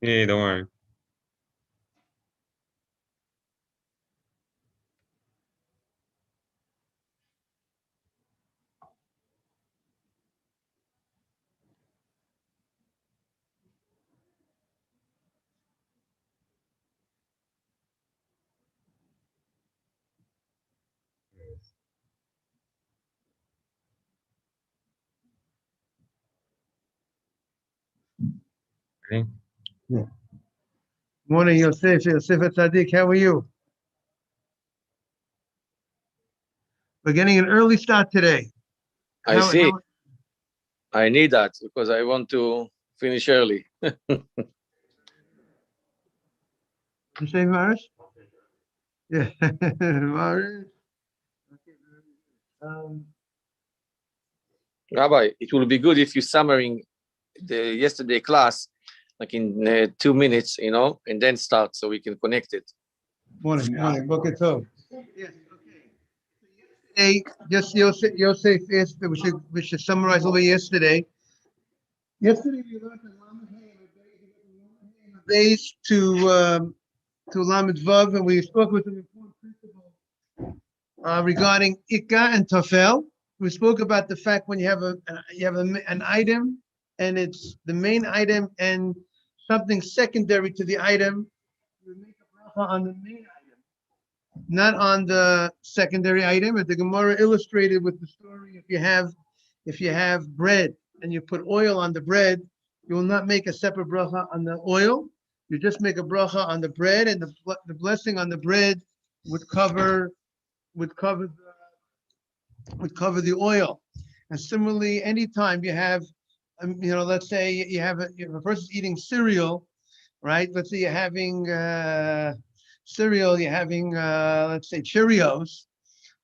Yeah, don't worry. Okay. Yeah. Morning, Yosef. Yosef Tzaddik, how are you? We're getting an early start today. I see. I need that because I want to finish early. You say, Marish? Yeah. Marish. Um, Rabbi, it will be good if you summarizing the yesterday class, like in 2 minutes, and then start so we can connect it. morning. Boker Tov. Yes, okay. Today, just Yosef asked that we should summarize over yesterday. Yesterday we learned in Lamed Hey and base to Lamed Vav, and we spoke with an important principle regarding Ikka and Tafel. We spoke about the fact when you have an item, and it's the main item and something secondary to the item, you make a bracha on the main item, not on the secondary item. As the Gemara illustrated with the story, if you have bread and you put oil on the bread, you will not make a separate bracha on the oil. You just make a bracha on the bread, and the blessing on the bread would cover would cover the oil. And similarly, anytime you have, let's say you have a person's eating cereal, right? Let's say you're having cereal, you're having, let's say, Cheerios.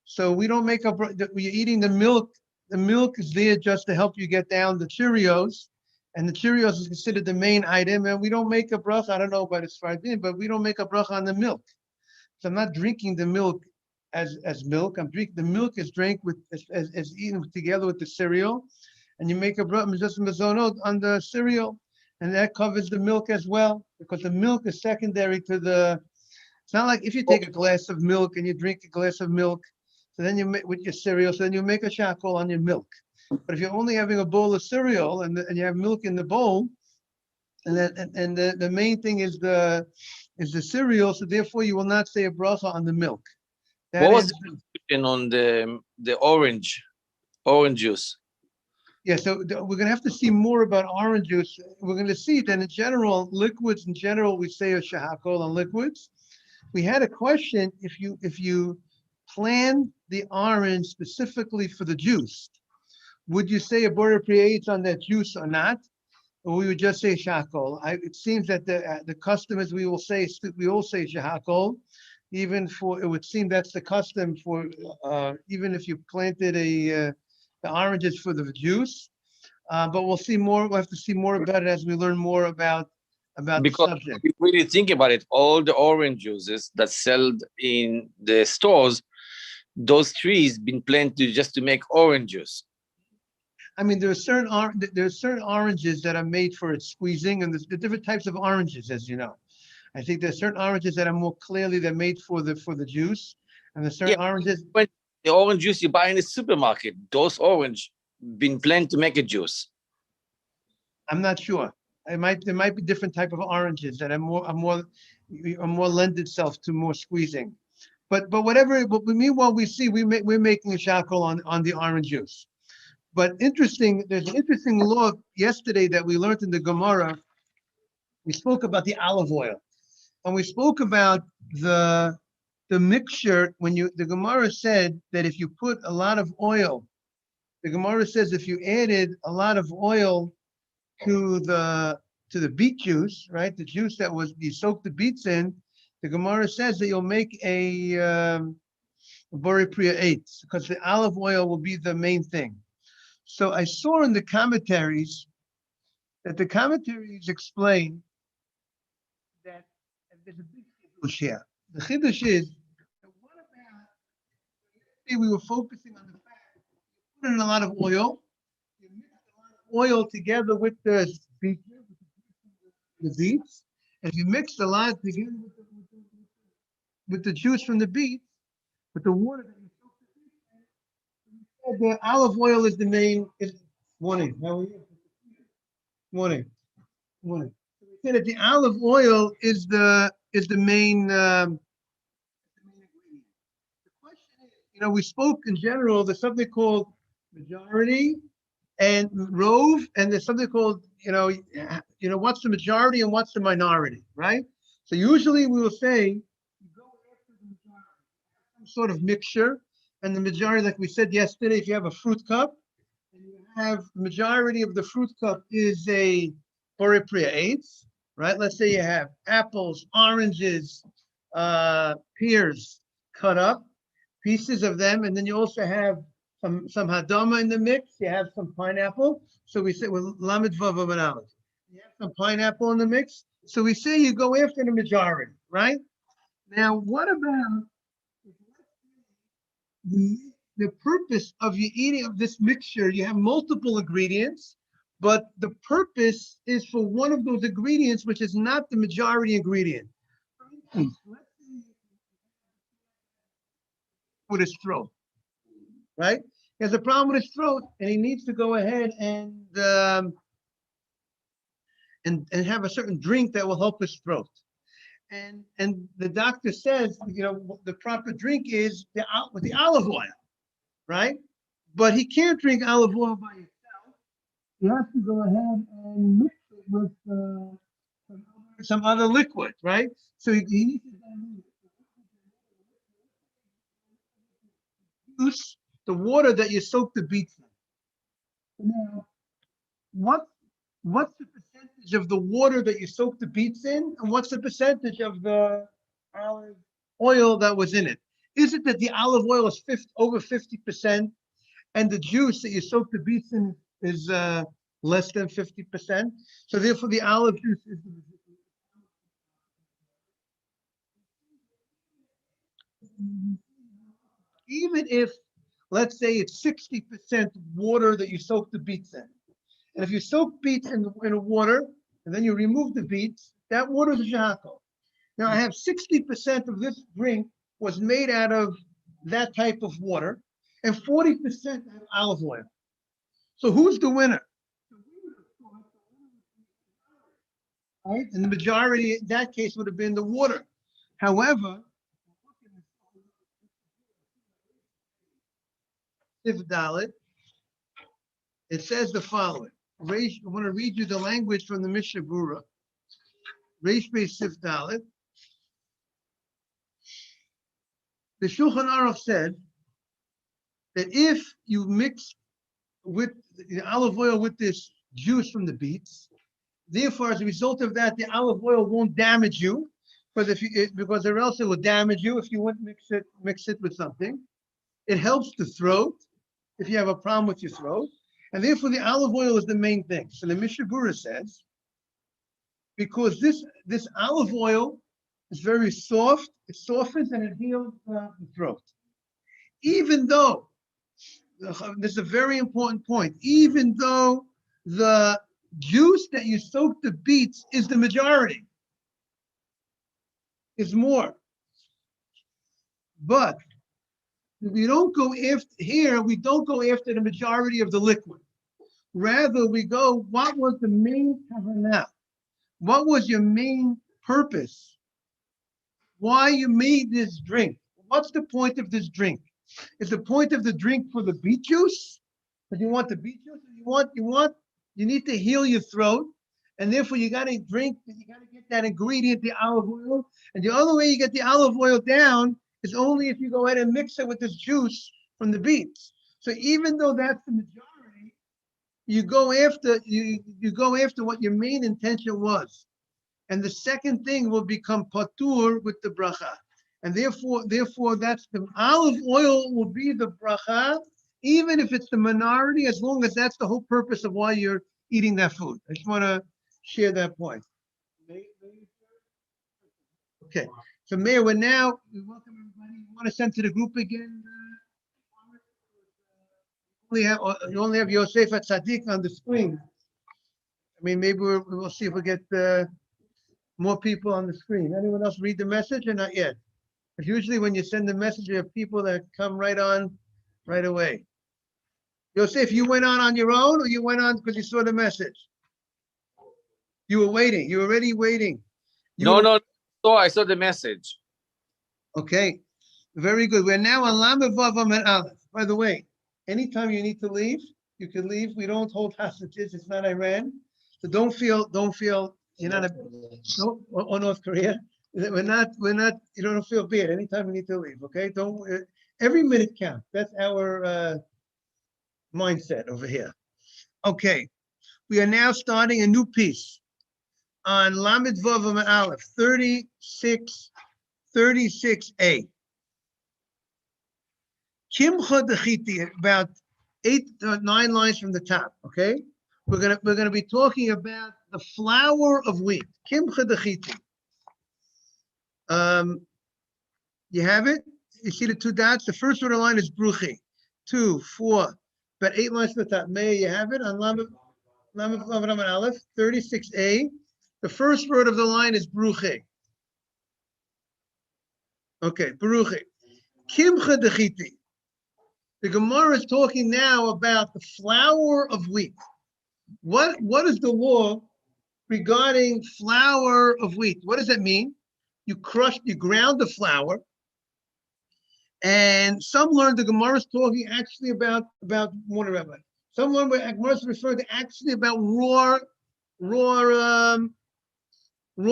So we don't make up, we're eating the milk. The milk is there just to help you get down the Cheerios. And the Cheerios is considered the main item. And we don't make a bracha, I don't know about as far as but we don't make a bracha on the milk. So I'm not drinking the milk as milk. I'm drinking the milk is drank with as eaten together with the cereal, and you make a just mezonot on the cereal, and that covers the milk as well because the milk is secondary to the. It's not like if you take a glass of milk and you drink a glass of milk, so then you make with your cereal, so then you make a shakol on your milk. But if you're only having a bowl of cereal and you have milk in the bowl, and the main thing is the cereal, so therefore you will not say a bracha on the milk. What was the question on the orange juice? Yeah, so we're going to have to see more about orange juice. We're going to see that in general, liquids in general, we say a shahakol on liquids. We had a question, if you plan the orange specifically for the juice, would you say a border creates on that juice or not? Or we would just say shahakol? It seems that the customers we all say shahakol, even for, it would seem that's the custom for, even if you planted the oranges for the juice. But we'll see more. We'll have to see more about it as we learn more about because the subject. if you really think about it, all the orange juices that sell in the stores, those trees been planted just to make orange juice. I mean, there are certain oranges that are made for squeezing, and there's the different types of oranges, as you know. I think there's certain oranges that are more clearly they're made for the juice, and there's certain oranges. When the orange juice you buy in the supermarket, those orange been planted to make a juice. I'm not sure. There might be different type of oranges that are more lend itself to more squeezing. But whatever. But meanwhile, we're making a shackle on the orange juice. But interesting, there's an interesting law yesterday that we learned in the Gemara. We spoke about the olive oil, and we spoke about the mixture when the Gemara said that if you put a lot of oil, the Gemara says if you added a lot of oil to the beet juice, right? The juice that was you soaked the beets in, the Gemara says that you'll make a Bori Priya 8 because the olive oil will be the main thing. So I saw in the commentaries that the commentaries explain that there's a big chiddush here. The chiddush is that what about we were focusing on the fact you put in a lot of oil, you mix a lot of oil together with the beet the beets, and if you mix a lot together with the juice from the beets, with the water that you soak the olive oil is the main. Morning. How are you? Morning. Morning. So we said that the olive oil is the main ingredient. The question is, we spoke in general. There's something called majority and rove, and there's something called what's the majority and what's the minority, right? So usually we will say you go after the majority, some sort of mixture, and the majority, like we said yesterday, if you have a fruit cup and you have the majority of the fruit cup is a Boripria eighth, right? Let's say you have apples, oranges, pears cut up, pieces of them, and then you also have some hadama in the mix. You have some pineapple. So we say with lamed vav aleph. You have some pineapple in the mix. So we say you go after the majority, right? Now, what about the purpose of you eating of this mixture? You have multiple ingredients, but the purpose is for one of those ingredients, which is not the majority ingredient. Let's say with his throat, right? He has a problem with his throat, and he needs to go ahead and have a certain drink that will help his throat. And the doctor says, the proper drink is with the olive oil, right? But he can't drink olive oil by itself. He has to go ahead and mix it with some other liquid, right? So he needs to use the water that you soak the beets in. Now, what's the percentage of the water that you soak the beets in, and what's the percentage of the olive oil that was in it? Is it that the olive oil is over 50%, and the juice that you soak the beets in is less than 50%? So therefore, the olive juice is even if, let's say, it's 60% water that you soak the beets in. And if you soak beets in water and then you remove the beets, that water is a shahako. Now I have 60% of this drink was made out of that type of water and 40% out of olive oil. So who's the winner? Right? And the majority in that case would have been the water. However, if Dalit, it says the following. I want to read you the language from the Mishnah Berurah. Reish Beis Sif Dalit. The Shulchan Aruch said that if you mix with the olive oil with this juice from the beets, therefore, as a result of that, the olive oil won't damage you, because or else it will damage you if you wouldn't mix it with something. It helps the throat if you have a problem with your throat, and therefore the olive oil is the main thing. So the Mishnah Berurah says, because this olive oil is very soft, it softens and it heals the throat. Even though, this is a very important point, even though the juice that you soak the beets is the majority, is more. But we don't go after the majority of the liquid. Rather, we go, what was the main kavanah? What was your main purpose? Why you made this drink? What's the point of this drink? Is the point of the drink for the beet juice? But you want the beet juice? You need to heal your throat, and therefore you got to drink. You got to get that ingredient, the olive oil, and the only way you get the olive oil down is only if you go ahead and mix it with this juice from the beets. So even though that's the majority, you go after what your main intention was. And the second thing will become patur with the bracha. And therefore that's the olive oil will be the bracha, even if it's the minority, as long as that's the whole purpose of why you're eating that food. I just want to share that point. Okay. So Mayor, we welcome everybody. You want to send to the group again? You only have Yosef at Tzaddik on the screen. I mean, maybe we'll see if we get More people on the screen. Anyone else read the message or not yet? Because usually when you send a message, you have people that come right on right away. Yosef, you went on your own or you went on because you saw the message? You were waiting. You were already waiting. No, no. So I saw the message. Okay. Very good. We're now on Lamed Vav Amud Aleph. By the way, anytime you need to leave, you can leave. We don't hold hostages. It's not Iran. So don't feel you're not or North Korea. We're not, you don't feel bad. Anytime you need to leave, okay? Every minute counts. That's our mindset over here. Okay. We are now starting a new piece on Lamed Vav Amud Aleph, 36A. Kimcha dechiti, about 8 or 9 lines from the top. Okay, we're gonna be talking about the flour of wheat. Kimcha dechiti. You have it. You see the 2 dots. The first word of the line is bruchi. 2, 4, about 8 lines from the top. May you have it on Lamed Vav Aleph 36A. The first word of the line is bruchi. Okay, bruchi. Kimcha dechiti. The Gemara is talking now about the flour of wheat. What is the law regarding flour of wheat? What does that mean? You ground the flour, and some learn the Gemara is talking actually about one rabbi. Some learn the Gemara is referring to actually about raw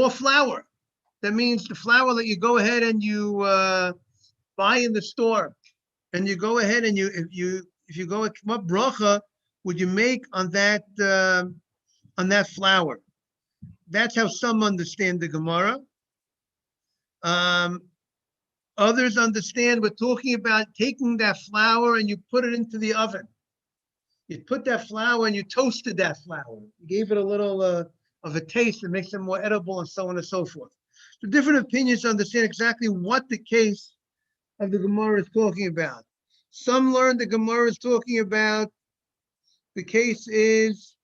flour. That means the flour that you go ahead and you buy in the store. And you go ahead and if you go, what bracha would you make on that flour? That's how some understand the Gemara. Others understand we're talking about taking that flour and you put it into the oven. You put that flour and you toasted that flour. You gave it a little of a taste that makes it more edible and so on and so forth. The different opinions understand exactly what the case of the Gemara is talking about. Some learn the Gemara is talking about the case is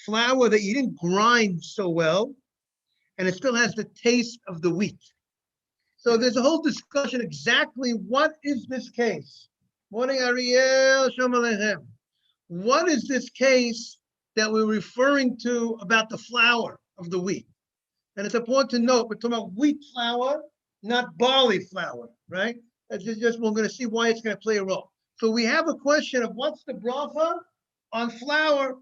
flour that you didn't grind so well, and it still has the taste of the wheat. So there's a whole discussion exactly what is this case. Morning, Ariel. Shalom Aleichem. What is this case that we're referring to about the flour of the wheat? And it's important to note, we're talking about wheat flour, not barley flour, right? That's just we're going to see why it's going to play a role. So we have a question of what's the bracha on flour,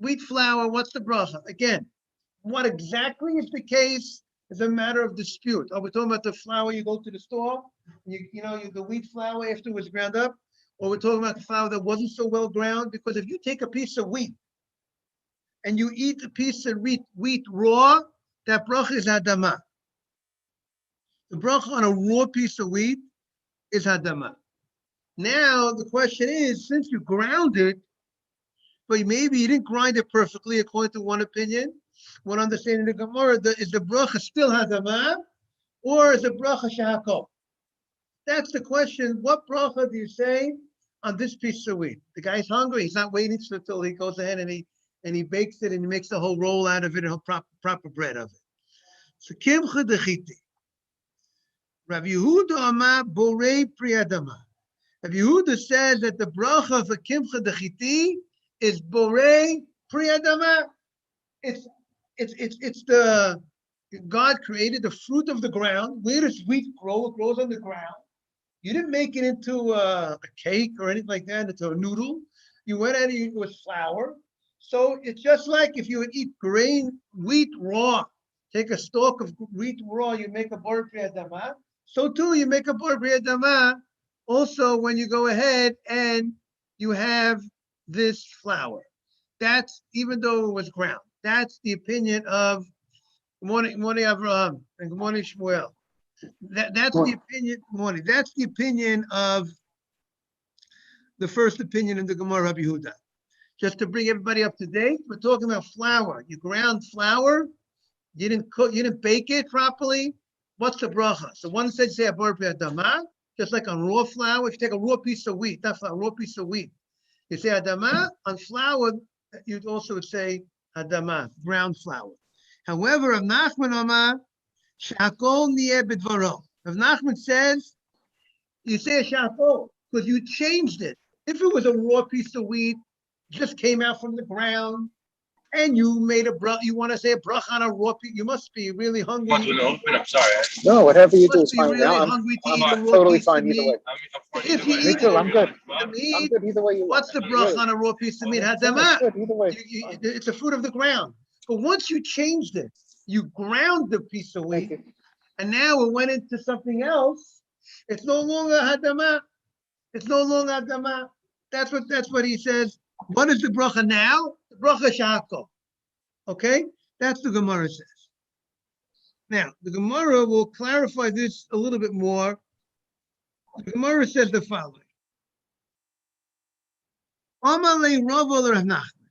wheat flour, what's the bracha? Again, what exactly is the case is a matter of dispute. Are we talking about the flour you go to the store, the wheat flour after it was ground up? Or we're talking about the flour that wasn't so well ground? Because if you take a piece of wheat and you eat a piece of wheat raw, that bracha is hadama. The bracha on a raw piece of wheat is hadama. Now the question is, since you ground it, but maybe you didn't grind it perfectly, according to one opinion, one understanding of the Gemara, is the bracha still hadama, or is the bracha shahakol? That's the question. What bracha do you say on this piece of wheat? The guy's hungry. He's not waiting until he goes ahead and he bakes it and he makes the whole roll out of it and proper bread of it. So kimcha dechiti. Rabbi Yehuda Amar borei priyadama. Rabbi Yehuda says that the bracha for kimcha dechiti is borei priyadama. It's the God created the fruit of the ground. Where does wheat grow? It grows on the ground. You didn't make it into a cake or anything like that, into a noodle. You went at it with flour. So it's just like if you would eat wheat raw. Take a stalk of wheat raw, you make a bar priyadama. So too, you make a bar priyadama also when you go ahead and you have this flour. That's, even though it was ground. That's the opinion of, good morning Avraham, and good morning Shmuel. That's the opinion, that's the opinion of the first opinion in the Gemara Rabbi Yehuda. Just to bring everybody up to date, we're talking about flour. You ground flour, you didn't bake it properly. What's the bracha? So one said say a bar adama, just like on raw flour. If you take a raw piece of wheat, not flour, raw piece of wheat, you say adama. On flour, you'd also say Adama, ground flour. However, Rav Nachman Amar, Shakol Nieh B'dvaro. Rav Nachman says, you say a Shakol because you changed it. If it was a raw piece of wheat, just came out from the ground, and you made a brach, you want to say a brach on a raw piece, you must be really hungry. Want to know? I'm sorry. No, whatever you do Must is be fine. really Now hungry to I'm eat a raw totally piece of fine either meat. way. If you Me eat too. I'm good. the I'm meat, good either way you want. what's the Really. brach on a raw piece of meat? Yeah, Hadamah. it's good either way. It's a fruit of the ground. But once you changed it, you ground the piece of Thank wheat, you. and now it went into something else. It's no longer hadamah. It's no longer hadamah. That's what he says. What is the bracha now? The bracha shako. Okay, that's the Gemara says. Now the Gemara will clarify this a little bit more. The Gemara says the following: Amalei Rava Rav Nachman.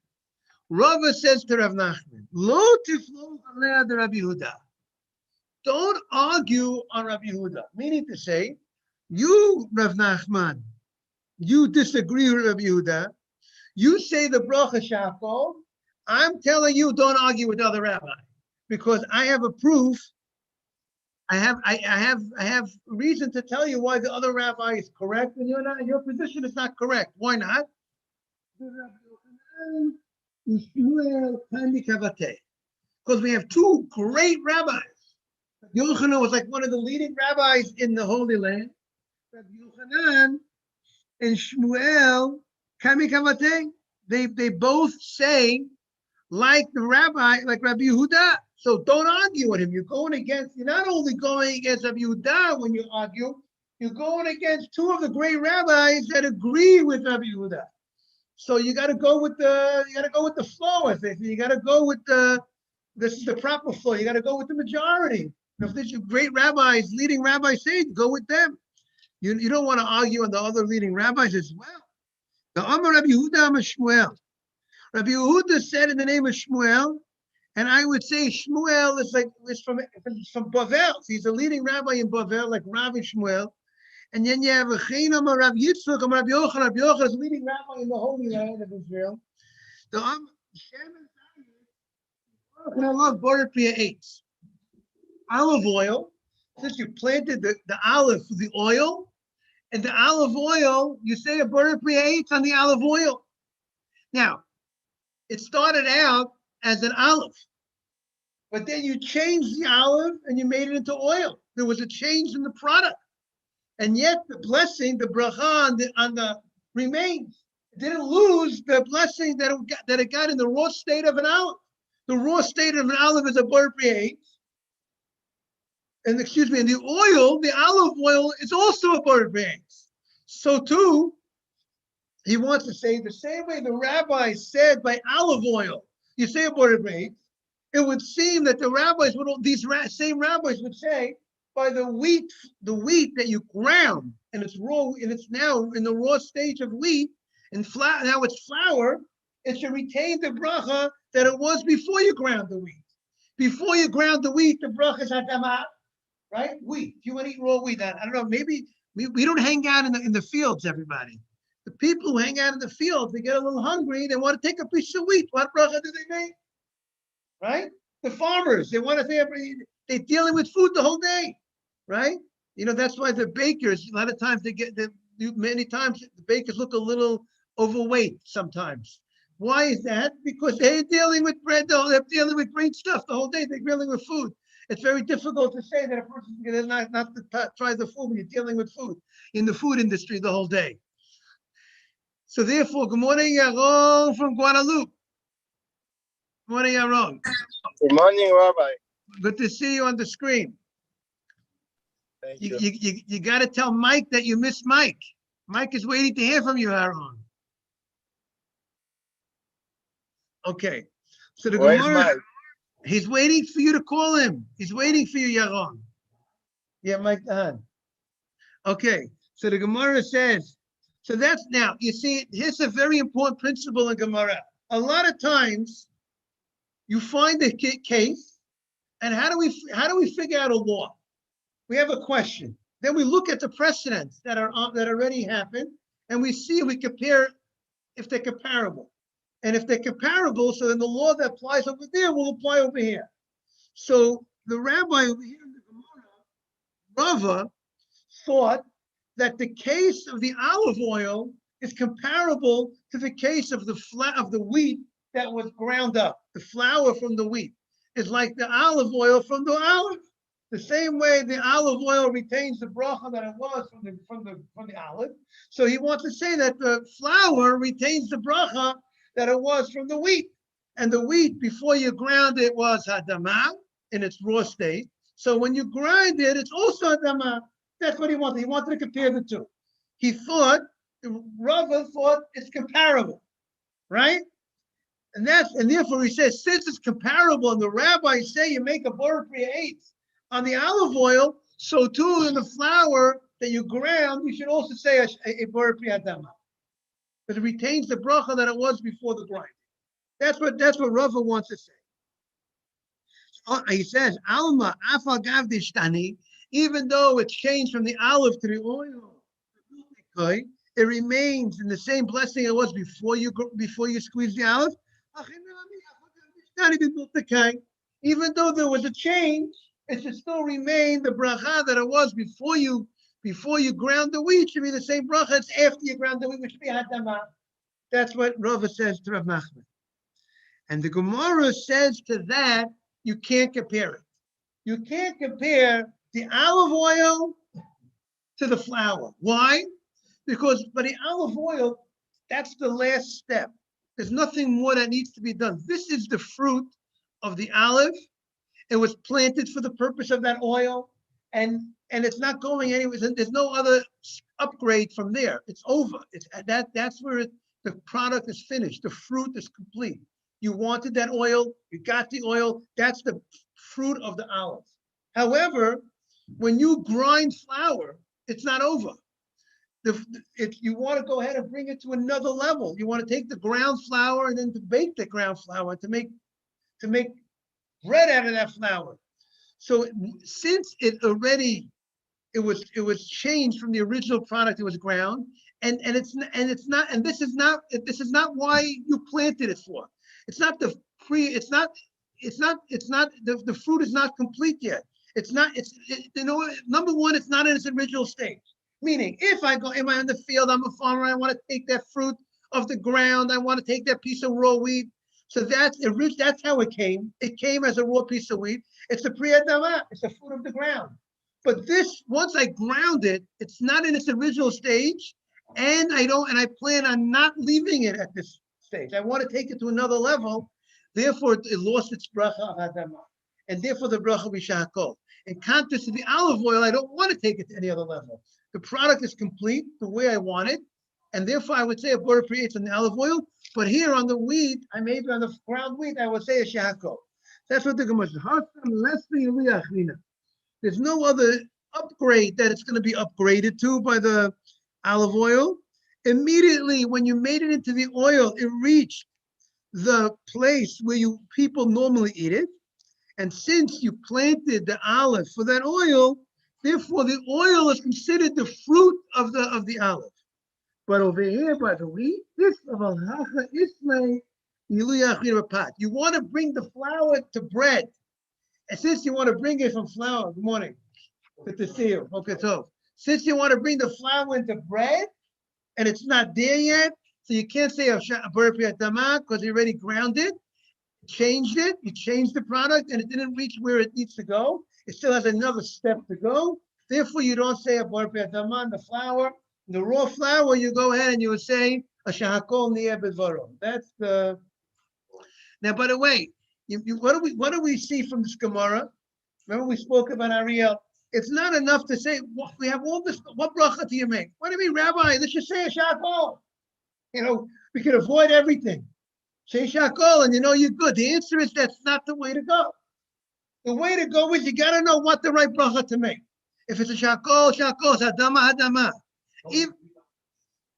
Rava says to Rav Nachman, Lo tiflo alei de Rabbi Yehuda. Don't argue on Rabbi Yehuda. Meaning to say, you, Rav Nachman, you disagree with Rabbi Yehuda. You say the bracha shako. I'm telling you, don't argue with other rabbis because I have a proof. I have reason to tell you why the other rabbi is correct and you're not. Your position is not correct. Why not? Because we have two great rabbis. Yochanan was like one of the leading rabbis in the Holy Land. Rabbi Yochanan and Shmuel Kami Kavate. They both say like the rabbi, like Rabbi Yehuda. So don't argue with him. You're not only going against Rabbi Yehuda when you argue, you're going against two of the great rabbis that agree with Rabbi Yehuda. So you got to go with the flow. I think you got to go with this is the proper flow. You got to go with the majority. If these great rabbis, leading rabbis say, go with them. You don't want to argue on the other leading rabbis as well. The Amar Rabbi Yehuda Amar Shmuel. Rabbi Yehuda said in the name of Shmuel, and I would say Shmuel is from Bavel. He's a leading rabbi in Bavel, like Rabbi Shmuel. And then you have a Chinam or Rabbi Yitzchak or Rabbi Yochanan. Rabbi Yochanan is a leading rabbi in the Holy Land of Israel. The Shem and Allah Borer Priya 8. Olive oil, since you planted the olive for the oil, and the olive oil, you say a Borer Priya 8 on the olive oil. Now, it started out as an olive, but then you changed the olive and you made it into oil. There was a change in the product. And yet the blessing, the bracha on the remains. It didn't lose the blessing that it got in the raw state of an olive. The raw state of an olive is a Borer Priya 8. And and the olive oil is also a Borer Priya 8. So too, he wants to say the same way the rabbi said by olive oil, you say a Borer Priya 8, it would seem that the rabbis same rabbis would say by the wheat that you ground and it's raw and it's now in the raw stage of wheat and now it's flour, it should retain the bracha that it was before you ground the wheat. Before you ground the wheat, the bracha is hadamah, right? Wheat. If you want to eat raw wheat, I don't know. Maybe we don't hang out in the fields. Everybody, the people who hang out in the fields, they get a little hungry. They want to take a piece of wheat. What bracha do they make? Right? The farmers, they want to say they're dealing with food the whole day, right? That's why the bakers, a lot of times many times the bakers look a little overweight sometimes. Why is that? Because they're dealing with bread, they're dealing with great stuff the whole day. They're dealing with food. It's very difficult to say that a person is not to try the food when you're dealing with food in the food industry the whole day. So therefore, good morning, Yaron from Guadalupe. Good morning, Yaron. Good morning, Rabbi. Good to see you on the screen. Thank you. You got to tell Mike that you missed Mike. Mike is waiting to hear from you, Aaron. Okay. So the Where's Gemara, Mike? he's waiting for you to call him. He's waiting for you, Yaron. Yeah, Mike Dahan. Okay. So the Gemara says, so that's now, you see, here's a very important principle in Gemara. A lot of times you find a case, and how do we figure out a law? We have a question. Then we look at the precedents that already happened, and we compare if they're comparable. And if they're comparable, so then the law that applies over there will apply over here. So the rabbi over here in the Gemara, Rava, thought that the case of the olive oil is comparable to the case of the wheat that was ground up. The flour from the wheat is like the olive oil from the olive. The same way the olive oil retains the bracha that it was from the olive. So he wants to say that the flour retains the bracha that it was from the wheat. And the wheat, before you ground it, was hadamah in its raw state. So when you grind it, it's also hadamah. That's what he wanted. He wanted to compare the two. Rava thought it's comparable, right? And therefore he says, since it's comparable, and the rabbis say you make a bar priya 8 on the olive oil, so too in the flour that you ground, you should also say a bar priya hadamah. Because it retains the bracha that it was before the grinding. That's what Rava wants to say. He says, Alma afa gav dishtani, even though it's changed from the olive to the oil, it remains in the same blessing it was before you squeeze the olive. Even though there was a change, it should still remain the bracha that it was before you ground the wheat. Should be the same bracha as after you ground the wheat, which should be hadamah. That's what Rava says to Rav Nachman. And the Gemara says to that, you can't compare it. You can't compare the olive oil to the flour. Why? Because for the olive oil, that's the last step. There's nothing more that needs to be done. This is the fruit of the olive. It was planted for the purpose of that oil, and it's not going anywhere. There's no other upgrade from there. It's over. That's where the product is finished. The fruit is complete. You wanted that oil, you got the oil. That's the fruit of the olive. However, when you grind flour, it's not over. If you want to go ahead and bring it to another level, you want to take the ground flour and then to bake the ground flour to make bread out of that flour. So since it was changed from the original product, it was ground, and this is not why you planted it for. It's not the fruit is not complete yet. Number one, it's not in its original stage. Meaning, am I in the field, I'm a farmer, I want to take that fruit of the ground, I want to take that piece of raw wheat. So that's how it came. It came as a raw piece of wheat. It's the priya hadamah, it's the fruit of the ground. But this, once I ground it, it's not in its original stage, and I plan on not leaving it at this stage. I want to take it to another level. Therefore, it lost its bracha of hadamah. And therefore the bracha b'shahakol. In contrast to the olive oil, I don't want to take it to any other level. The product is complete the way I want it, and therefore I would say a bar priya 8 on the olive oil. But here on the wheat, maybe on the ground wheat, I would say a shahakol. That's what the Gemara says. There's no other upgrade that it's going to be upgraded to by the olive oil. Immediately when you made it into the oil, it reached the place where people normally eat it. And since you planted the olive for that oil, therefore the oil is considered the fruit of the olive. But over here by the wheat, you want to bring the flour to bread. And since you want to bring it from flour, good morning, good to see you. Okay, so since you want to bring the flour into bread, and it's not there yet, so you can't say a bar priya hadamah because you already ground it, changed it, you changed the product, and it didn't reach where it needs to go. It still has another step to go. Therefore, you don't say a bar priya hadamah on the flour. The raw flour, you go ahead and you would say a shahakol niyeh b'dvaro. That's the. Now, by the way, what do we see from this Gemara? Remember we spoke about Ariel. It's not enough to say we have all this. What bracha do you make? What do you mean, Rabbi? Let's just say a shahakol. We can avoid everything. Say shahakol, and you're good. The answer is that's not the way to go. The way to go is you got to know what the right bracha to make. If it's a shahakol, hadamah.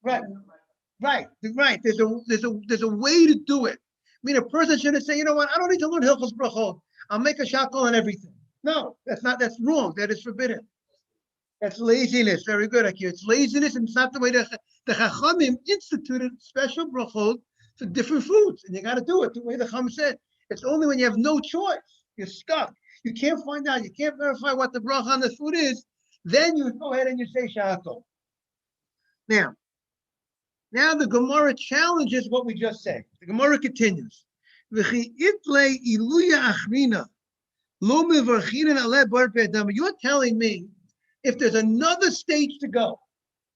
Right. There's a way to do it. I mean, a person shouldn't say, you know what, I don't need to learn Hilchos Brachot. I'll make a shahakol and everything. No, that's wrong. That is forbidden. That's laziness. Very good, Akio. It's laziness, and it's not the way the Chachamim instituted special brachot for different foods, and you got to do it the way the Chum said. It's only when you have no choice, you're stuck. You can't find out, you can't verify what the bracha on the food is. Then you go ahead and you say shahakol. Now the Gemara challenges what we just said. The Gemara continues. You're telling me if there's another stage to go,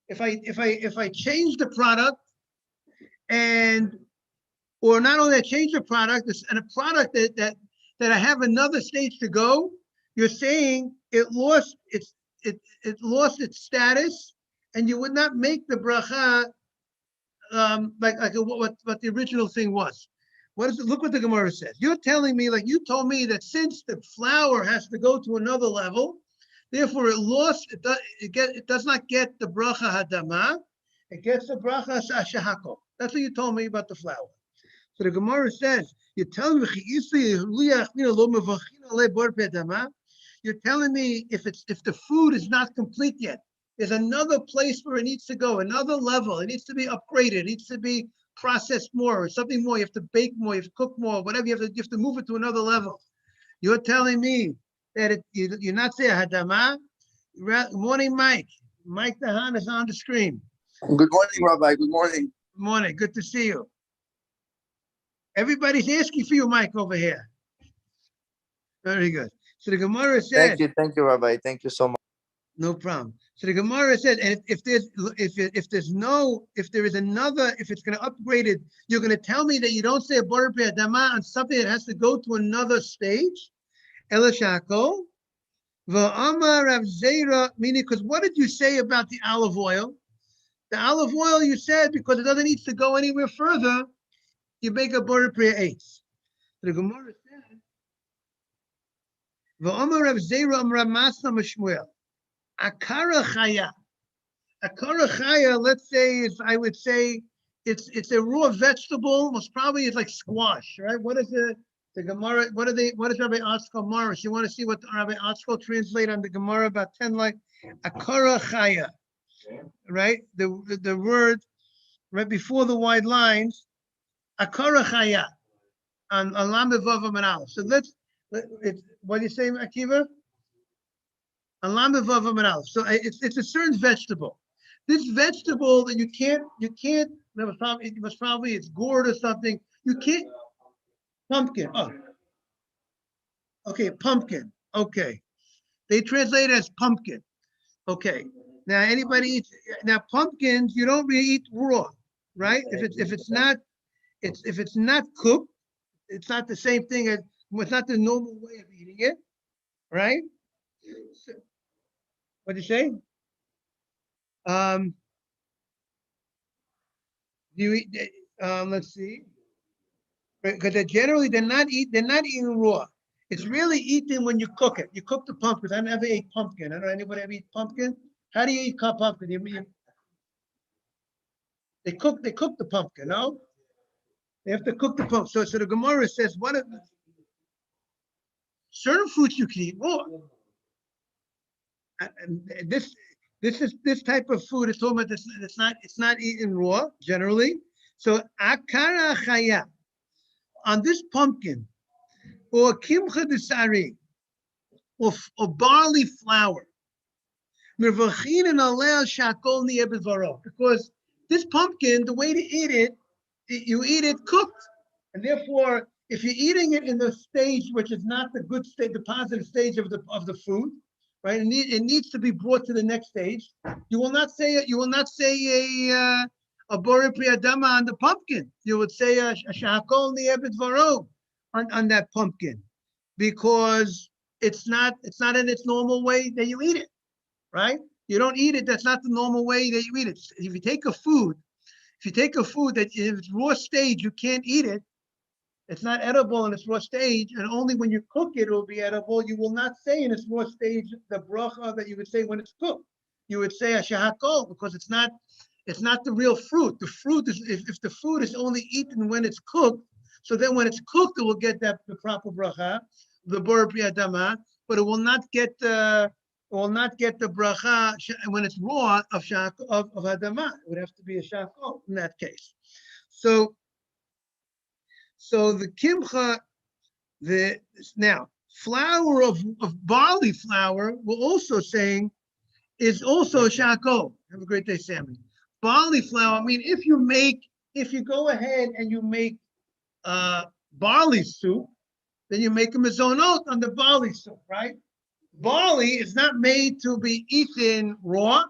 if I change the product or not only I change the product and a product that I have another stage to go, you're saying it lost its status, and you would not make the bracha like what the original thing was. What is it? Look what the Gemara says. You're telling me, like you told me, that since the flour has to go to another level, therefore it does not get the bracha hadama, it gets the bracha shahako. That's what you told me about the flour. So the Gemara says, you're telling me if the food is not complete yet, there's another place where it needs to go, another level. It needs to be upgraded. It needs to be processed more or something more. You have to bake more. You have to cook more. Whatever you have to move it to another level. You're telling me that you're not saying hadama. Good morning, Mike. Mike Dahan is on the screen. Good morning, Rabbi. Good morning. Good morning. Good to see you. Everybody's asking for you, Mike, over here. Very good. So the Gemara says. Thank you, Rabbi. Thank you so much. No problem. So the Gemara says, and if it's going to upgrade it, you're going to tell me that you don't say a border adama on something that has to go to another stage. Elashako, va'amar Rav Zera, meaning, because what did you say about the olive oil? The olive oil, you said, because it doesn't need to go anywhere further, you make a border prayer 8. The Gemara says, va'amar Rav Zera amra masna mashmuel. Akara chaya. Akara chaya, let's say, I would say it's a raw vegetable. Most probably it's like squash, right? What is the Gemara? What is Rabbi Atzko Morris? You want to see what Rabbi Atzko translate on the Gemara about 10 like Akara chaya, right? The word right before the wide lines, Akara chaya on Lam Vav Aleph. So what do you say, Akiva? So it's a certain vegetable. This vegetable that you can't. It was probably it's gourd or something. You can't. Pumpkin. Oh, okay, pumpkin. Okay, they translate it as pumpkin. Okay, now anybody eats pumpkins? You don't really eat raw, right? If it's not cooked, it's not the same thing as it's not the normal way of eating it, right? So, what do you say? You eat? Let's see. Because they're not eating raw. It's really eaten when you cook it. You cook the pumpkin. I never ate pumpkin. I don't know anybody ever eat pumpkin. How do you eat pumpkin? They cook the pumpkin. No, they have to cook the pumpkin. So the Gemara says certain fruits you can eat raw. This type of food is talking about this. It's not eaten raw generally. So akara chaya on this pumpkin or kimcha desari or barley flour. Because this pumpkin, the way to eat it, you eat it cooked, and therefore, if you're eating it in the stage which is not the good state, the positive stage of the food. Right, it needs to be brought to the next stage. You will not say a borei pri adama on the pumpkin. You would say a shahakol ni'ebet varo on that pumpkin, because it's not in its normal way that you eat it. Right? You don't eat it. That's not the normal way that you eat it. If you take a food that in its raw stage you can't eat it. It's not edible in its raw stage, and only when you cook it will be edible. You will not say in its raw stage the bracha that you would say when it's cooked. You would say a shahakol, because it's not the real fruit. The fruit is if the food is only eaten when it's cooked, so then when it's cooked it will get the proper bracha, the borei pri adama, but it will not get the bracha when it's raw of adama. It would have to be a shahakol in that case. So So the kimcha, now flour of barley flour, we're also saying is also shako. Have a great day, Sammy. Barley flour. I mean, if you go ahead and you make barley soup, then you make a mezonot on the barley soup, right? Barley is not made to be eaten raw.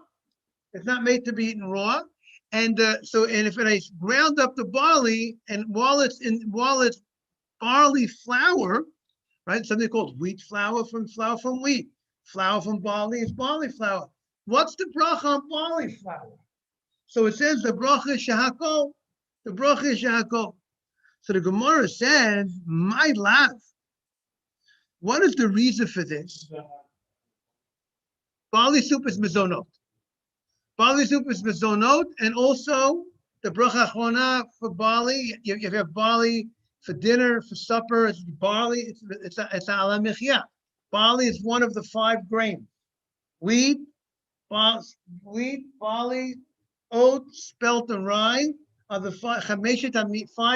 It's not made to be eaten raw. And and if I ground up the barley, and while it's barley flour, right? Something called wheat flour from wheat. Flour from barley is barley flour. What's the bracha on barley flour? So it says the bracha is shahako. The bracha is shahako. So the Gemara says, my love. What is the reason for this? Barley soup is mezonot. Barley soup is mezonot, and also the bracha achona for barley. If you have barley for dinner, for supper, it's barley. It's ala mechia. Barley is one of the 5 grains. Wheat, barley, oat, spelt, and rye are the 5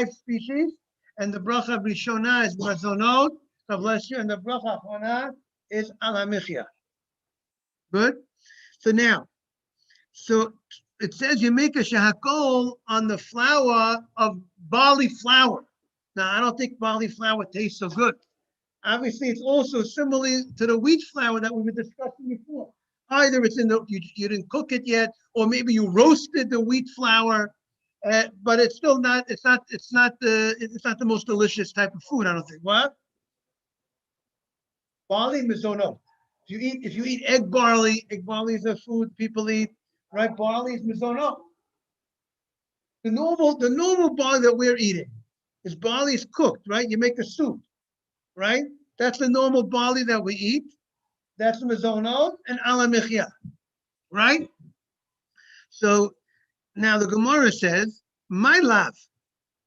species. And the bracha rishona is mezonot. God bless you. And the bracha achona is ala mechia. Good. So now, it says you make a shahakol on the flour of barley flour. Now, I don't think barley flour tastes so good. Obviously, it's also similar to the wheat flour that we were discussing before. Either it's you didn't cook it yet, or maybe you roasted the wheat flour, but it's still not. It's not the most delicious type of food. I don't think. What? Barley mezonot. If you eat egg barley is a food people eat, right? Barley is mezonot. The normal barley that we're eating is barley is cooked, right? You make a soup, right? That's the normal barley that we eat. That's mezonot and ala mechia, right? So now the Gemara says, my love,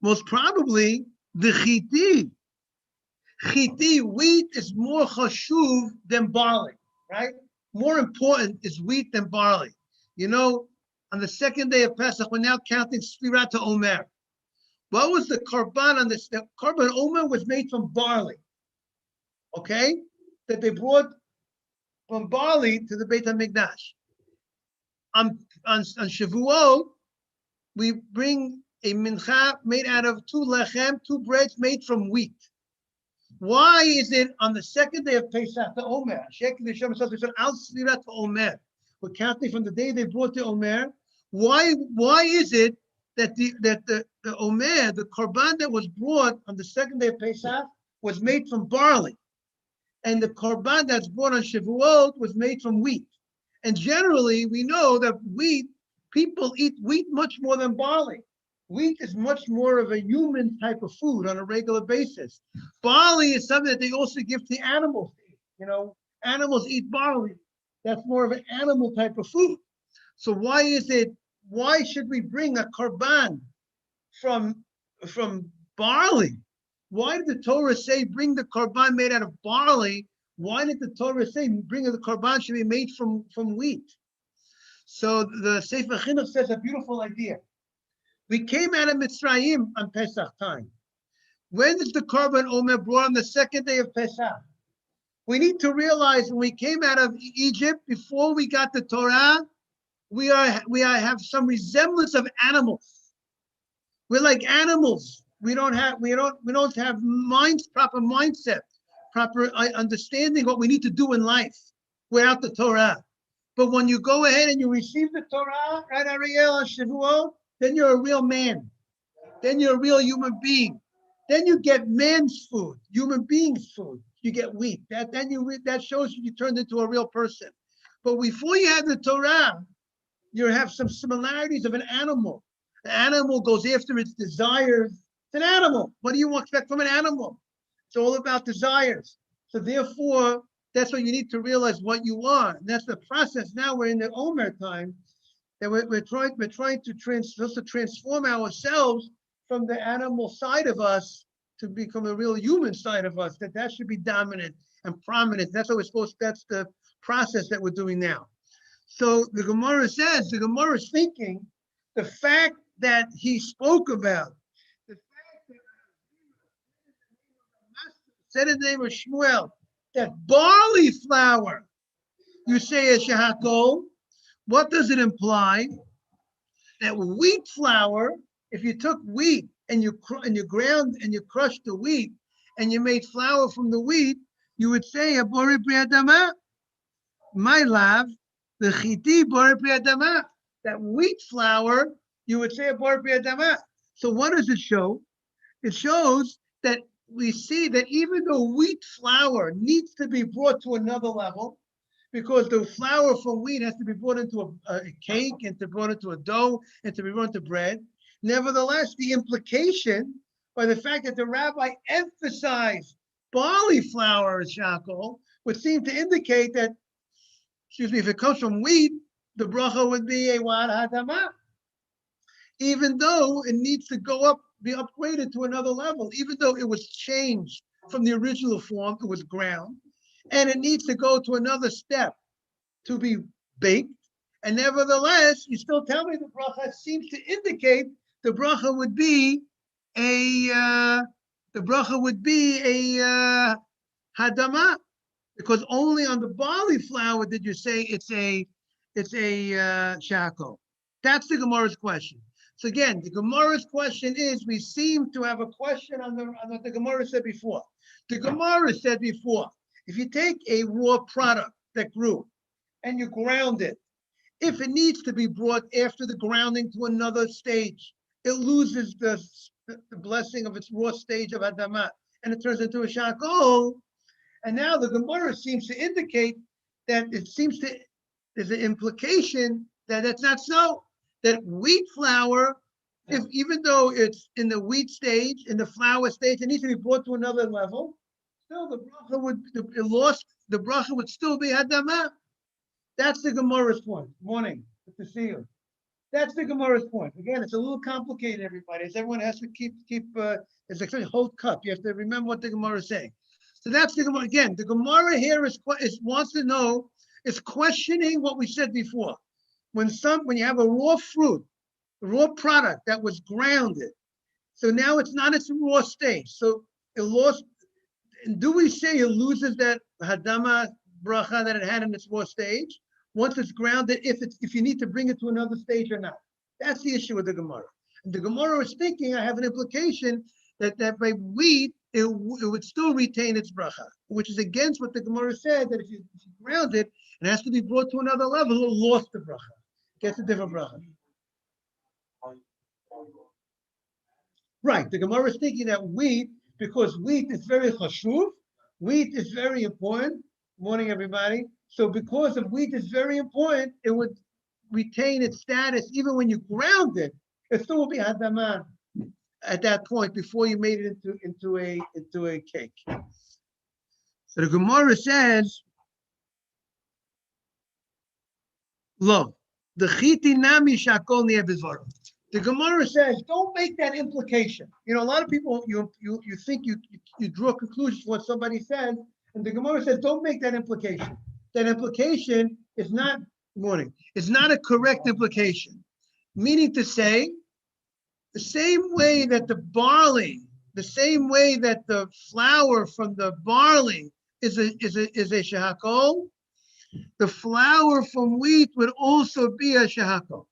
most probably the chiti. Chiti, wheat is more chashuv than barley, right? More important is wheat than barley. You know, on the second day of Pesach, we're now counting Sfirat Omer. What was the korban on this? The korban Omer was made from barley, okay? That they brought from barley to the Beit HaMikdash. On Shavuot, we bring a mincha made out of 2 lechem, 2 breads made from wheat. Why is it on the second day of Pesach, the Omer? We're counting from the day they brought the Omer. Why is it that the Omer, the korban that was brought on the second day of Pesach, was made from barley, and the korban that's brought on Shavuot was made from wheat? And generally, we know that people eat wheat much more than barley. Wheat is much more of a human type of food on a regular basis. Barley is something that they also give to animals to eat. You know, animals eat barley. That's more of an animal type of food. So why should we bring a korban from barley? Why did the Torah say bring the korban made out of barley? Why did the Torah say bring the korban should be made from wheat? So the Sefer Chinuch says a beautiful idea. We came out of Mitzrayim on Pesach time. When is the korban omer brought on the second day of Pesach? We need to realize when we came out of Egypt, before we got the Torah, we have some resemblance of animals. We're like animals. We don't have proper mindset, proper understanding what we need to do in life without the Torah. But when you go ahead and you receive the Torah, right, Ariel, on Shavuot, then you're a real man. Then you're a real human being. Then you get man's food, human being's food. You get wheat. That shows you turned into a real person. But before you have the Torah, you have some similarities of an animal. The animal goes after its desires. It's an animal. What do you expect from an animal? It's all about desires. So therefore, that's what you need to realize what you are. And that's the process. Now we're in the Omer time. That we're trying to transform ourselves from the animal side of us to become a real human side of us. That should be dominant and prominent. That's that's the process that we're doing now. So the Gemara is thinking the fact that he spoke about, the fact that said in the name of Shmuel, that barley flour, you say a shehakol. What does it imply? That wheat flour, if you took wheat and you ground and you crushed the wheat and you made flour from the wheat, you would say a bore priadama. My love, the chiti bore priadama. That wheat flour, you would say a bore priadama. So what does it show? It shows that we see that even though wheat flour needs to be brought to another level, because the flour from wheat has to be brought into a cake and to be brought into a dough and to be brought into bread. Nevertheless, the implication by the fact that the rabbi emphasized barley flour as shakol would seem to indicate that, excuse me, if it comes from wheat, the bracha would be a wad hadama, even though it needs to go up, be upgraded to another level, even though it was changed from the original form, it was ground, and it needs to go to another step to be baked. And nevertheless, you still tell me the bracha seems to indicate the bracha would be a hadama, because only on the barley flour did you say it's a shako. That's the Gemara's question. So again, the Gemara's question is, we seem to have a question on what the Gemara said before. The Gemara said before, if you take a raw product that grew and you ground it, if it needs to be brought after the grounding to another stage, it loses the blessing of its raw stage of Adama and it turns into a shakol. And now the Gemara seems to indicate that there's an implication that that's not so. That wheat flour, if even though it's in the wheat stage, in the flour stage, it needs to be brought to another level. Still, the bracha would still be hadama. That's the Gemara's point. Morning, good to see you. That's the Gemara's point. Again, it's a little complicated, everybody. As everyone has to keep. It's actually a whole cup. You have to remember what the Gemara is saying. So that's the Gemara. Again, the Gemara here wants to know, is questioning what we said before. When you have a raw fruit, a raw product that was grounded, so now it's not its raw stage. So it lost. And do we say it loses that hadama bracha that it had in its raw stage once it's grounded? If you need to bring it to another stage or not, that's the issue with the Gemara. And the Gemara is thinking, I have an implication that by wheat it would still retain its bracha, which is against what the Gemara said, that if you ground it, it has to be brought to another level. It lost the bracha, gets a different bracha. Right. The Gemara is thinking that wheat, because wheat is very chashuv, wheat is very important. Morning, everybody. So because of wheat is very important, it would retain its status even when you ground it. It still will be hadama at that point before you made it into a cake. So the Gemara says, "Lo, the chiti nami shakol niya b'zvaro." The Gemara says, don't make that implication. You know, a lot of people, you think you draw conclusions from what somebody said, and the Gemara says, don't make that implication. That implication is not it's not a correct implication. Meaning to say, the same way that the flour from the barley is a shehakol, the flour from wheat would also be a shehakol.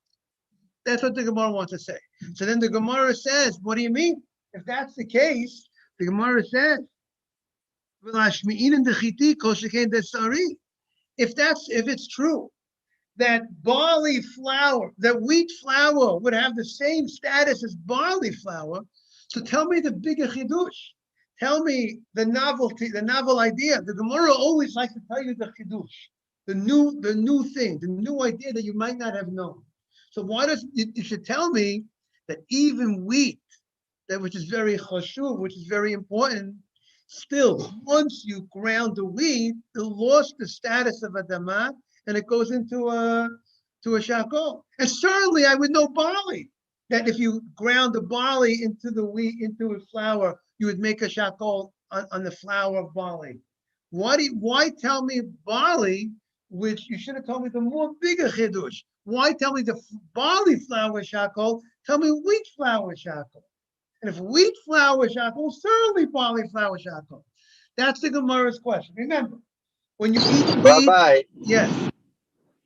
That's what the Gemara wants to say. So then the Gemara says, what do you mean? If that's the case, the Gemara says, if it's true that barley flour, that wheat flour would have the same status as barley flour, so tell me the bigger chidush. Tell me the novelty, the novel idea. The Gemara always likes to tell you the chidush, the new thing, the new idea that you might not have known. So why you should tell me that even wheat, which is very chashuv, which is very important, still, once you ground the wheat, it lost the status of adama, and it goes into a shakol. And certainly I would know barley, that if you ground the barley into the wheat, into a flour, you would make a shakol on the flour of barley. Why tell me barley, which you should have told me the more bigger chidush? Why tell me the barley flour shakol? Tell me wheat flour shakol. And if wheat flour shakol, certainly barley flour shakol. That's the Gemara's question. Remember, when you eat wheat, Rabbi, yes,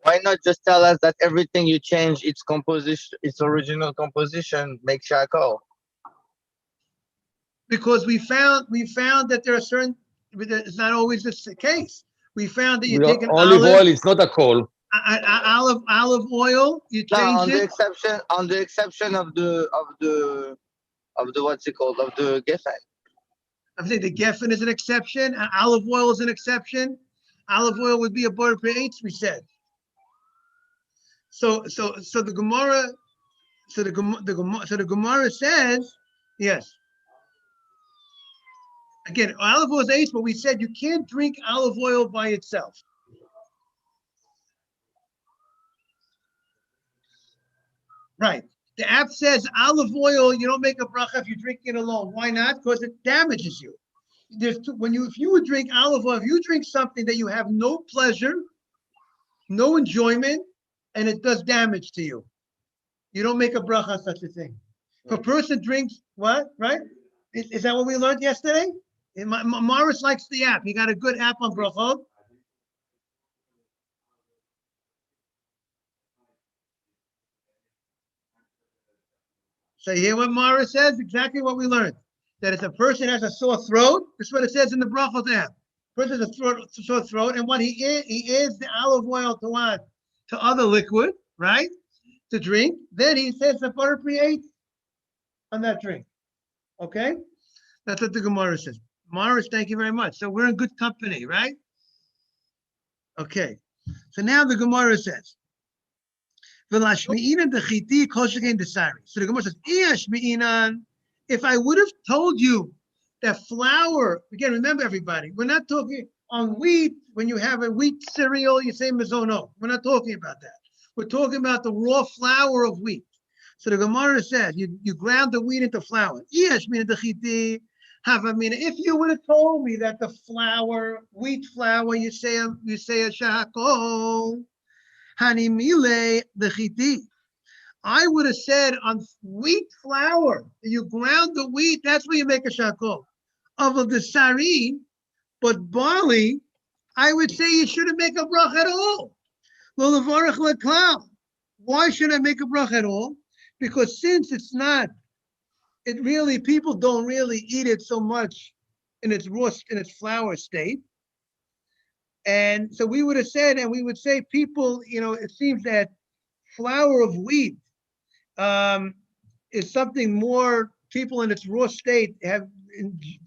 why not just tell us that everything you change its composition, its original composition, makes charcoal? because we found that there are certain, but it's not always the case. We found that you take an Olive oil is not a coal. olive oil, you No, change on the it. exception, of the what's it called, of the geffen. I think the geffen is an exception. Olive oil is an exception. Olive oil would be a butter per eighth, we said. So the Gemara, the Gemara says, yes. Again, olive oil is eighth, but we said you can't drink olive oil by itself. Right. The app says olive oil, you don't make a bracha if you drink it alone. Why not? Because it damages you. If you would drink olive oil, if you drink something that you have no pleasure, no enjoyment, and it does damage to you, you don't make a bracha on such a thing. If a person drinks what, right? Is that what we learned yesterday? Morris likes the app. He got a good app on brachot. So you hear what Morris says? Exactly what we learned. That if a person has a sore throat, that's what it says in the brachot app. Person has a sore throat, and what he adds the olive oil to what? To other liquid, right? To drink. Then he says the butter pre-8 on that drink. Okay? That's what the Gemara says. Morris, thank you very much. So we're in good company, right? Okay. So now the Gemara says, so the Gemara says, if I would have told you that flour, again, remember everybody, we're not talking on wheat. When you have a wheat cereal, you say mazono. We're not talking about that. We're talking about the raw flour of wheat. So the Gemara says, you ground the wheat into flour. If you would have told me that the flour, wheat flour, you say a shakol, hanimile the chiti. I would have said on wheat flour, you ground the wheat, that's where you make a shakol. Of the sarin, but barley, I would say you shouldn't make a bracha at all. Why should I make a bracha at all? Because since people don't really eat it so much in its flour state. And so we would have said, and we would say people, it seems that flour of wheat is something more people in its raw state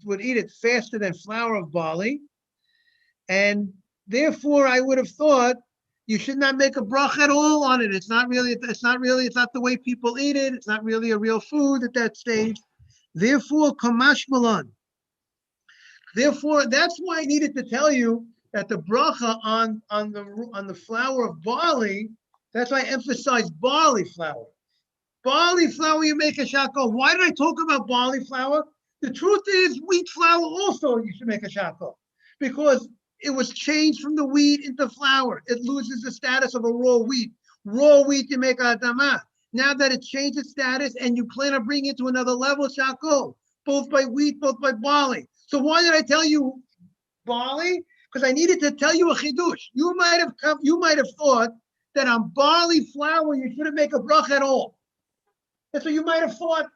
would eat it faster than flour of barley. And therefore I would have thought you should not make a bracha at all on it. It's not the way people eat it. It's not really a real food at that stage. Therefore, kamash malan. Therefore, that's why I needed to tell you that the bracha on the flour of barley, that's why I emphasize barley flour. Barley flour, you make a shakol. Why did I talk about barley flour? The truth is, wheat flour also you should make a shakol, because it was changed from the wheat into flour. It loses the status of a raw wheat. Raw wheat, you make a adama. Now that it changed its status and you plan on bringing it to another level, shakol, both by wheat, both by barley. So why did I tell you barley? Because I needed to tell you a chidush. You might have thought that on barley flour you shouldn't make a bracha at all. That's what you might have thought.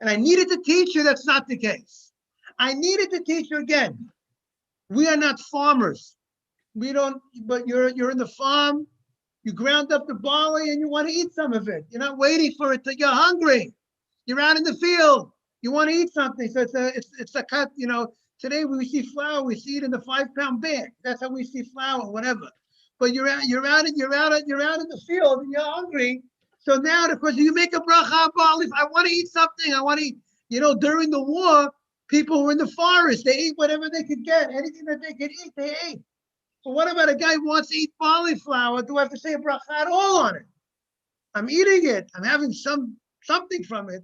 And I needed to teach you that's not the case. I needed to teach you again. We are not farmers. But you're in the farm, you ground up the barley and you want to eat some of it. You're not waiting for it till you're hungry. You're out in the field. You want to eat something. So it's a cut, today we see flour, we see it in the 5-pound bag. That's how we see flour, whatever. But you're out in the field and you're hungry. So now, of course, you make a bracha on barley. I want to eat something. I want to eat. During the war, people were in the forest. They ate whatever they could get. Anything that they could eat, they ate. So what about a guy who wants to eat barley flour? Do I have to say a bracha at all on it? I'm eating it. I'm having something from it.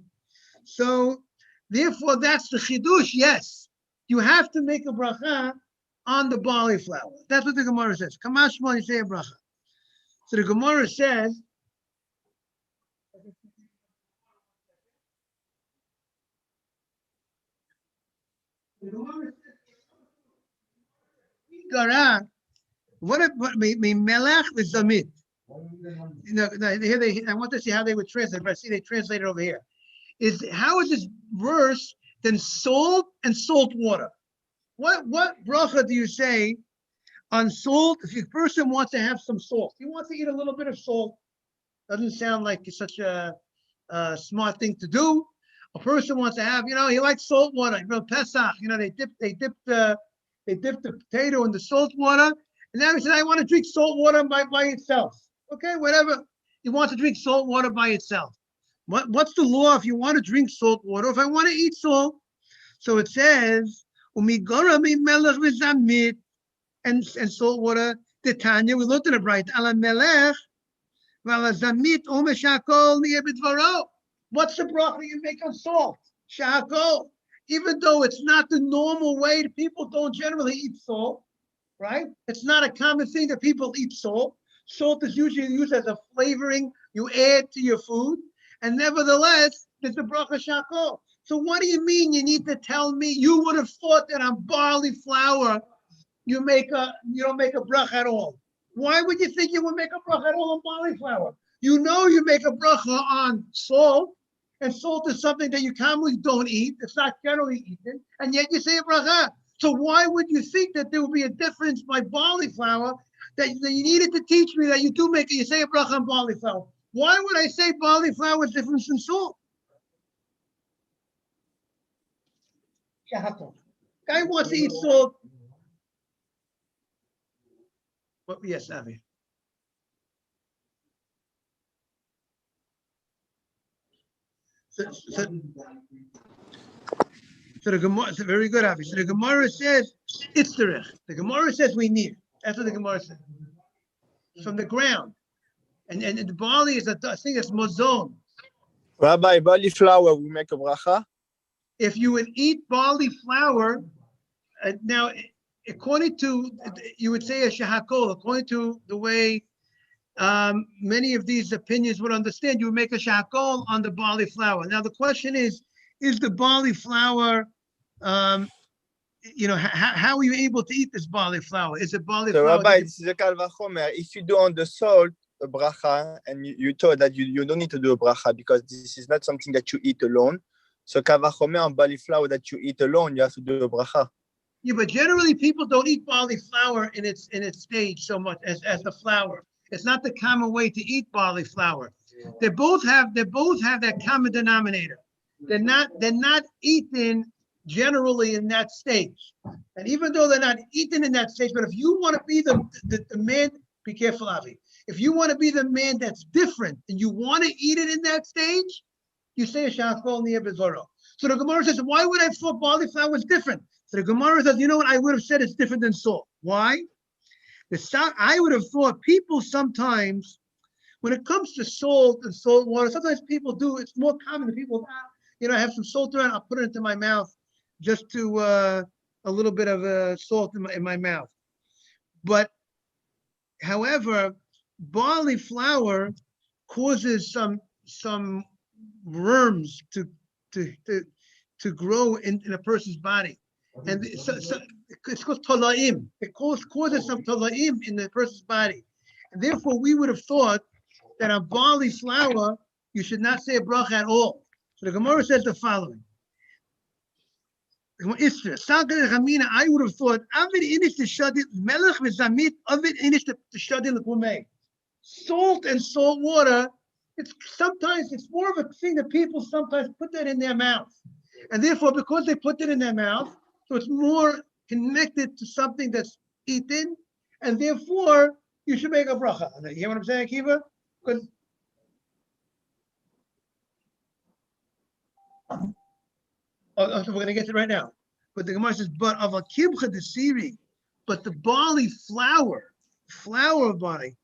So therefore, that's the chidush. Yes, you have to make a bracha on the barley flour. That's what the Gemara says. Kamashma, you say a bracha. So the Gemara says, Mikara. What if melech v'zamit? Here I want to see how they would translate, but I see they translate it over here. How is this worse than salt and salt water? What bracha do you say on salt? If a person wants to have some salt, he wants to eat a little bit of salt. Doesn't sound like such a smart thing to do. A person wants to have, he likes salt water. Pesach, they dip the potato in the salt water, and now he said, I want to drink salt water by itself. Okay, whatever. He wants to drink salt water by itself. What's the law if you want to drink salt water? If I want to eat salt, so it says, umigora mi melech v'zamit, and salt water. The Tanya, we looked at it right. Ala melech v'ala zamit umeshakol niyebidvaro. What's the bracha you make on salt? Shakol. Even though it's not the normal way, people don't generally eat salt, right? It's not a common thing that people eat salt. Salt is usually used as a flavoring you add to your food, and nevertheless, there's the bracha shakol. So what do you mean you need to tell me? You would have thought that on barley flour, you don't make a bracha at all. Why would you think you would make a bracha at all on barley flour? You make a bracha on salt, and salt is something that you commonly don't eat. It's not generally eaten, and yet you say a bracha. So why would you think that there would be a difference by barley flour that you needed to teach me that you say a bracha on barley flour? Why would I say barley flour is different than salt? Guy wants to eat salt. Well, yes, Avi. So the Gemara, very good, Avi. So the Gemara says it's the Gemara says we need. That's what the Gemara says. From the ground. And the barley is I think it's mozon. Rabbi, barley flour, we make a bracha? If you would eat barley flour, now, according to, you would say a shahakol, according to the way many of these opinions would understand, you would make a shahakol on the barley flour. Now, the question is the barley flour, how are you able to eat this barley flour? Is it barley flour? Rabbi, this is a kal vachomer. If you do on the salt a bracha, and you told that you don't need to do a bracha because this is not something that you eat alone. So kal vachomer on barley flour that you eat alone, you have to do a bracha. Yeah, but generally people don't eat barley flour in its stage so much as the flour. It's not the common way to eat barley flour. They both have that common denominator. They're not eaten generally in that stage. And even though they're not eaten in that stage, but if you want to be the man, be careful, Avi. If you want to be the man that's different and you want to eat it in that stage, you say a shachol niya bezoro. So the Gemara says, why would I have thought barley flour was different? So the Gemara says, you know what? I would have said it's different than salt. Why? I would have thought people sometimes, when it comes to salt and salt water, sometimes people do, it's more common that people, I have some salt around, I'll put it into my mouth just to a little bit of salt in my mouth. But however, barley flour causes some worms to grow in a person's body. And so it's called tolaim. It causes some tolaim in the person's body. And therefore, we would have thought that on barley flour, you should not say a bracha at all. So the Gemara says the following. I would have thought, salt and salt water, it's more of a thing that people sometimes put that in their mouth. And therefore, because they put it in their mouth, so it's more connected to something that's eaten, and therefore you should make a bracha. You hear what I'm saying, Akiva? Because so we're going to get to it right now. But the Gemara says, but of a kimcha desiri, but the barley flour of barley,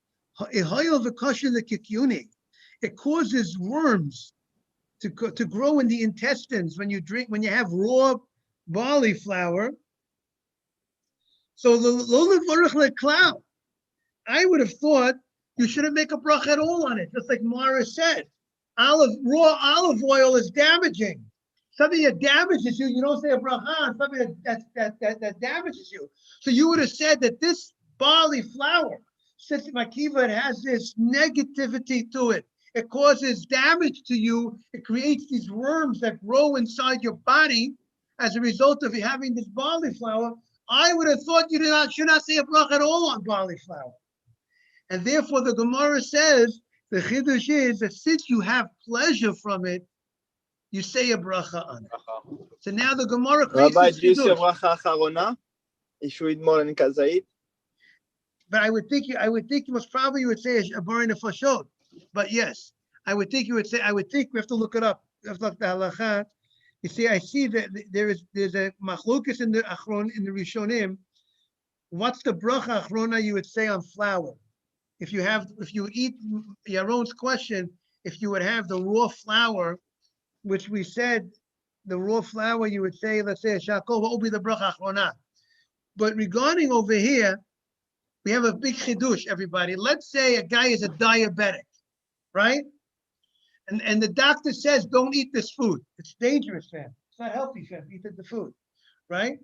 it causes worms to grow in the intestines when you have raw barley flour. So I would have thought you shouldn't make a bracha at all on it, just like Mara said. Raw olive oil is damaging. Something that damages you, you don't say a bracha on something that damages you. So you would have said that this barley flour, since Makiva, it has this negativity to it. It causes damage to you. It creates these worms that grow inside your body as a result of you having this barley flour. I would have thought you should not say a bracha at all on barley flour. And therefore, the Gemara says, the Chiddush is that since you have pleasure from it, you say a bracha on it. So now the Gemara creates Rabbi, this do you say Chiddush. bracha acharona? If you eat more than kazait? But I would think you most probably would say a bar nefashot. But yes, I would think you would say, I would think we have to look it up. We have to look at the halacha. You see, I see that there's a machlokes in the Rishonim. What's the bracha achrona you would say on flour? If you eat Yaron's question, if you would have the raw flour, which we said, the raw flour, you would say, let's say a shakol, what would be the bracha achrona? But regarding over here, we have a big chidush, everybody. Let's say a guy is a diabetic, right? And the doctor says, don't eat this food. It's dangerous for him. It's not healthy for him to eat the food, right?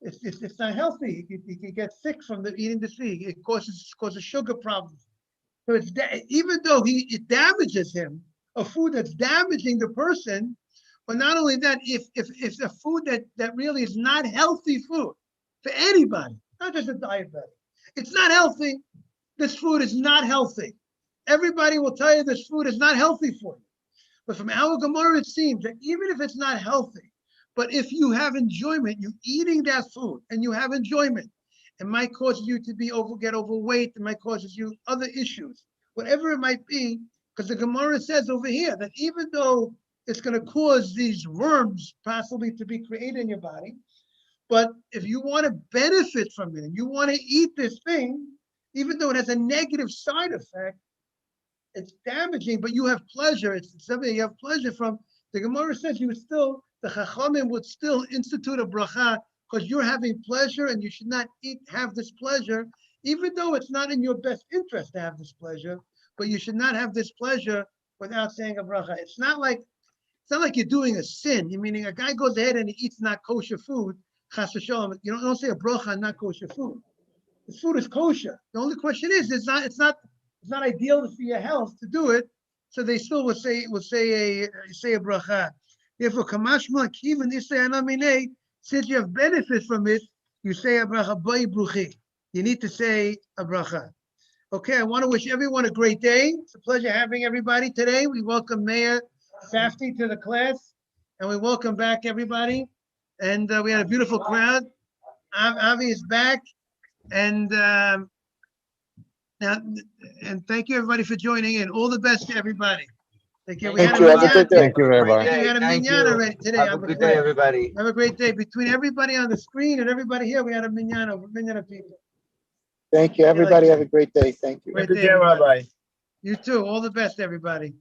It's not healthy. He can get sick from eating this food. It causes sugar problems. So even though it damages him, a food that's damaging the person, but not only that, if a food that really is not healthy food for anybody, not just a diabetic, it's not healthy. This food is not healthy. Everybody will tell you this food is not healthy for you. But from our Gemara, it seems that even if it's not healthy, but if you have enjoyment, you're eating that food and you have enjoyment, it might cause you to get overweight, it might cause you other issues, whatever it might be, because the Gemara says over here that even though it's going to cause these worms possibly to be created in your body, but if you want to benefit from it and you want to eat this thing, even though it has a negative side effect, it's damaging, but you have pleasure. It's something you have pleasure from. The Gemara says the Chachamim would still institute a bracha because you're having pleasure and you should not have this pleasure, even though it's not in your best interest to have this pleasure, but you should not have this pleasure without saying a bracha. It's not like you're doing a sin. Meaning a guy goes ahead and he eats not kosher food, chas v'shalom. You don't say a bracha on not kosher food. This food is kosher. The only question is, it's not ideal for your health to do it, so they still would say a bracha. Therefore, kamashma kivan isay anamine. Since you have benefit from it, you say a bracha bai bruchi. You need to say a bracha. Okay, I want to wish everyone a great day. It's a pleasure having everybody today. We welcome Mayor Safdie to the class, and we welcome back everybody. And we had a beautiful crowd. Avi is back, and thank you everybody for joining in. All the best to everybody. Thank you. Thank you. Have a good day. Thank you, everybody. We had a Thank minyan you. already today. Have a good day, everybody. Have a great day. Between everybody on the screen and everybody here, we had a minyan of people. Thank you. Everybody have a great day. Thank you. Great Good day, day, everybody. Rabbi. You too. All the best, everybody.